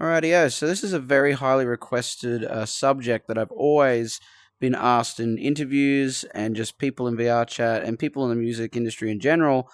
Alrighty, so this is a very highly requested subject that I've always been asked in interviews and just people in VR chat and people in the music industry in general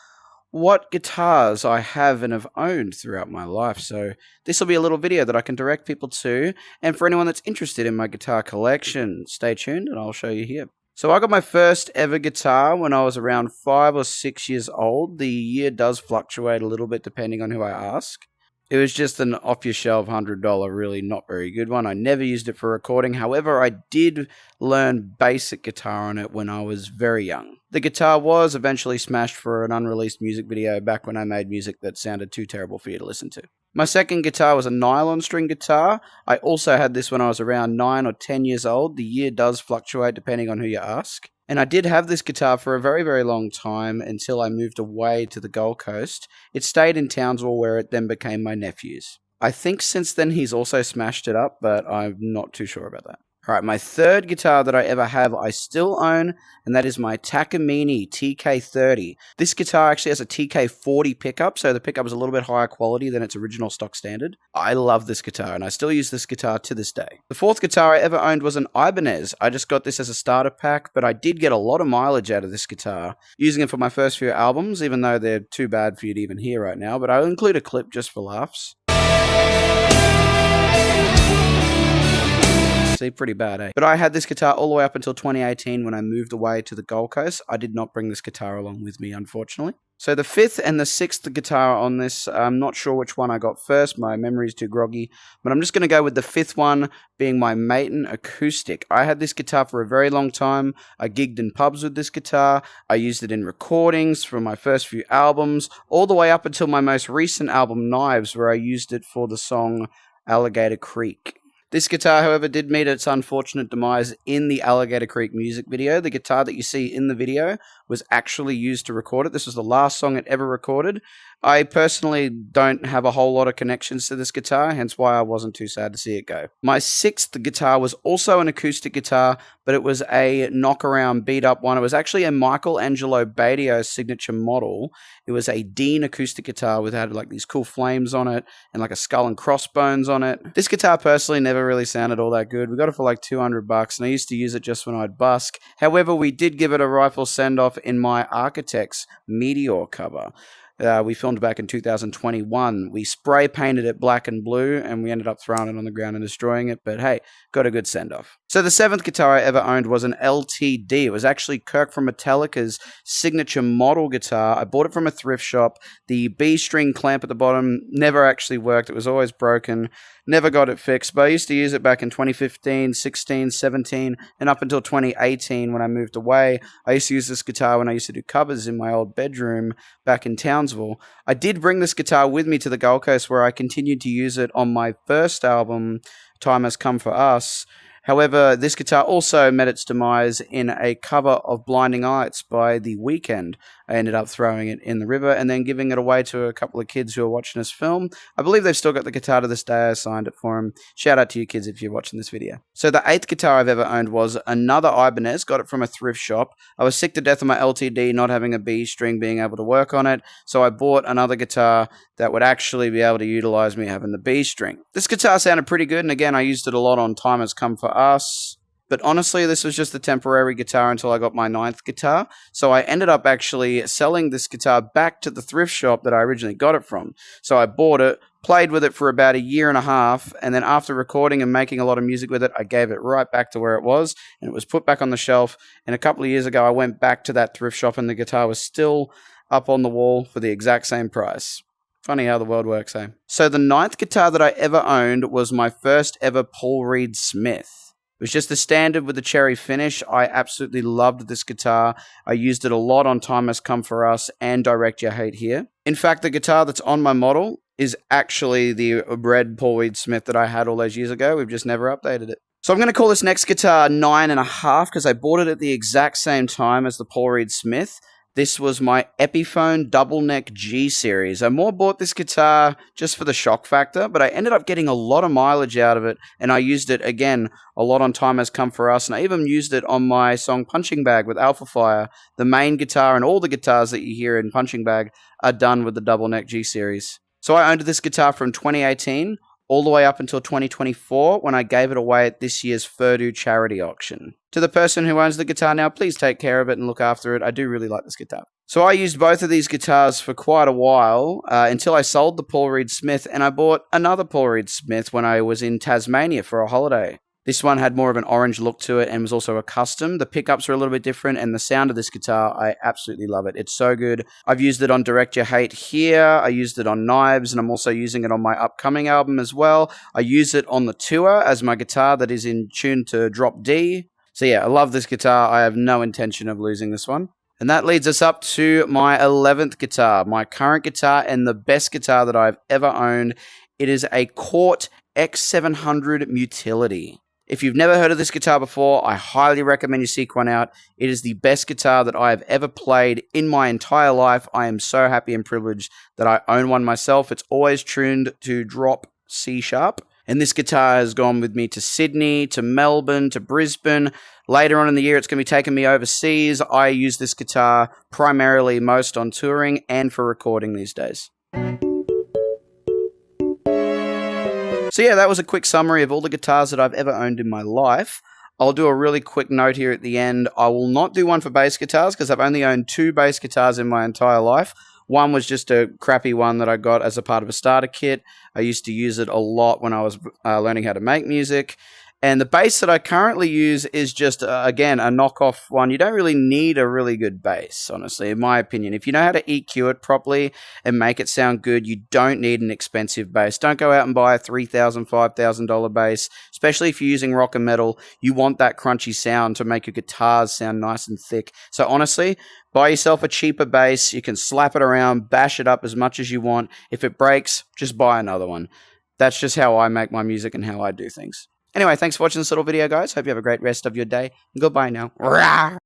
what guitars I have and have owned throughout my life. So this will be a little video that I can direct people to. And for anyone that's interested in my guitar collection, stay tuned and I'll show you here. So I got my first ever guitar when I was around 5 or 6 years old. The year does fluctuate a little bit depending on who I ask. It was just an off-your-shelf $100, really not very good one. I never used it for recording. However, I did learn basic guitar on it when I was very young. The guitar was eventually smashed for an unreleased music video back when I made music that sounded too terrible for you to listen to. My second guitar was a nylon string guitar. I also had this when I was around 9 or 10 years old. The year does fluctuate depending on who you ask. And I did have this guitar for a very, very long time until I moved away to the Gold Coast. It stayed in Townsville where it then became my nephew's. I think since then he's also smashed it up, but I'm not too sure about that. Alright, my third guitar that I ever have, I still own, and that is my Takamine TK30. This guitar actually has a TK40 pickup, so the pickup is a little bit higher quality than its original stock standard. I love this guitar, and I still use this guitar to this day. The fourth guitar I ever owned was an Ibanez. I just got this as a starter pack, but I did get a lot of mileage out of this guitar, using it for my first few albums, even though they're too bad for you to even hear right now, but I'll include a clip just for laughs. See, pretty bad, eh? But I had this guitar all the way up until 2018 when I moved away to the Gold Coast. I did not bring this guitar along with me, unfortunately. So the fifth and the sixth guitar on this, I'm not sure which one I got first. My memory's too groggy. But I'm just going to go with the fifth one being my Maton Acoustic. I had this guitar for a very long time. I gigged in pubs with this guitar. I used it in recordings for my first few albums, all the way up until my most recent album, Knives, where I used it for the song Alligator Creek. This guitar, however, did meet its unfortunate demise in the Alligator Creek music video. The guitar that you see in the video was actually used to record it. This was the last song it ever recorded. I personally don't have a whole lot of connections to this guitar, hence why I wasn't too sad to see it go. My sixth guitar was also an acoustic guitar, but it was a knockaround beat-up one. It was actually a Michelangelo Badio signature model. It was a Dean acoustic guitar with had like these cool flames on it and like a skull and crossbones on it. This guitar personally never really sounded all that good. We got it for like $200 and I used to use it just when I'd busk. However, we did give it a rifle send-off in my Architects Meteor cover. We filmed back in 2021. We spray painted it black and blue, and we ended up throwing it on the ground and destroying it. But hey, got a good send-off. So the seventh guitar I ever owned was an LTD. It was actually Kirk from Metallica's signature model guitar. I bought it from a thrift shop. The B-string clamp at the bottom never actually worked. It was always broken. Never got it fixed, but I used to use it back in 2015, 16, 17, and up until 2018 when I moved away. I used to use this guitar when I used to do covers in my old bedroom back in Townsville. I did bring this guitar with me to the Gold Coast where I continued to use it on my first album, Time Has Come For Us. However, this guitar also met its demise in a cover of Blinding Lights by The Weeknd. I ended up throwing it in the river and then giving it away to a couple of kids who were watching us film. I believe they've still got the guitar to this day. I signed it for them. Shout out to you kids if you're watching this video. So the eighth guitar I've ever owned was another Ibanez. Got it from a thrift shop. I was sick to death of my LTD not having a B string being able to work on it. So I bought another guitar that would actually be able to utilize me having the B string. This guitar sounded pretty good. And again, I used it a lot on Time Has Come For Us. But honestly, this was just a temporary guitar until I got my ninth guitar. So I ended up actually selling this guitar back to the thrift shop that I originally got it from. So I bought it, played with it for about a year and a half, and then after recording and making a lot of music with it, I gave it right back to where it was, and it was put back on the shelf. And a couple of years ago, I went back to that thrift shop, and the guitar was still up on the wall for the exact same price. Funny how the world works, eh? So the ninth guitar that I ever owned was my first ever Paul Reed Smith. It was just the standard with the cherry finish. I absolutely loved this guitar. I used it a lot on Time Has Come For Us and Direct Your Hate Here. In fact, the guitar that's on my model is actually the red Paul Reed Smith that I had all those years ago. We've just never updated it. So I'm going to call this next guitar 9.5 because I bought it at the exact same time as the Paul Reed Smith. This was my Epiphone Double Neck G Series. I more bought this guitar just for the shock factor, but I ended up getting a lot of mileage out of it, and I used it, again, a lot on Time Has Come For Us, and I even used it on my song Punching Bag with Alpha Fire. The main guitar and all the guitars that you hear in Punching Bag are done with the Double Neck G Series. So I owned this guitar from 2018 all the way up until 2024 when I gave it away at this year's Furdu charity auction. To the person who owns the guitar now, please take care of it and look after it. I do really like this guitar. So I used both of these guitars for quite a while until I sold the Paul Reed Smith and I bought another Paul Reed Smith when I was in Tasmania for a holiday. This one had more of an orange look to it and was also a custom. The pickups are a little bit different and the sound of this guitar, I absolutely love it. It's so good. I've used it on Direct Your Hate here. I used it on Knives and I'm also using it on my upcoming album as well. I use it on the tour as my guitar that is in tune to drop D. So yeah, I love this guitar. I have no intention of losing this one. And that leads us up to my 11th guitar, my current guitar and the best guitar that I've ever owned. It is a Cort X700 Mutility. If you've never heard of this guitar before, I highly recommend you seek one out. It is the best guitar that I have ever played in my entire life. I am so happy and privileged that I own one myself. It's always tuned to drop C sharp. And this guitar has gone with me to Sydney, to Melbourne, to Brisbane. Later on in the year, it's going to be taking me overseas. I use this guitar primarily most on touring and for recording these days. So yeah, that was a quick summary of all the guitars that I've ever owned in my life. I'll do a really quick note here at the end. I will not do one for bass guitars because I've only owned 2 bass guitars in my entire life. One was just a crappy one that I got as a part of a starter kit. I used to use it a lot when I was learning how to make music. And the bass that I currently use is just, again, a knockoff one. You don't really need a really good bass, honestly, in my opinion. If you know how to EQ it properly and make it sound good, you don't need an expensive bass. Don't go out and buy a $3,000, $5,000 bass, especially if you're using rock and metal. You want that crunchy sound to make your guitars sound nice and thick. So honestly, buy yourself a cheaper bass. You can slap it around, bash it up as much as you want. If it breaks, just buy another one. That's just how I make my music and how I do things. Anyway, thanks for watching this little video, guys. Hope you have a great rest of your day. Goodbye now.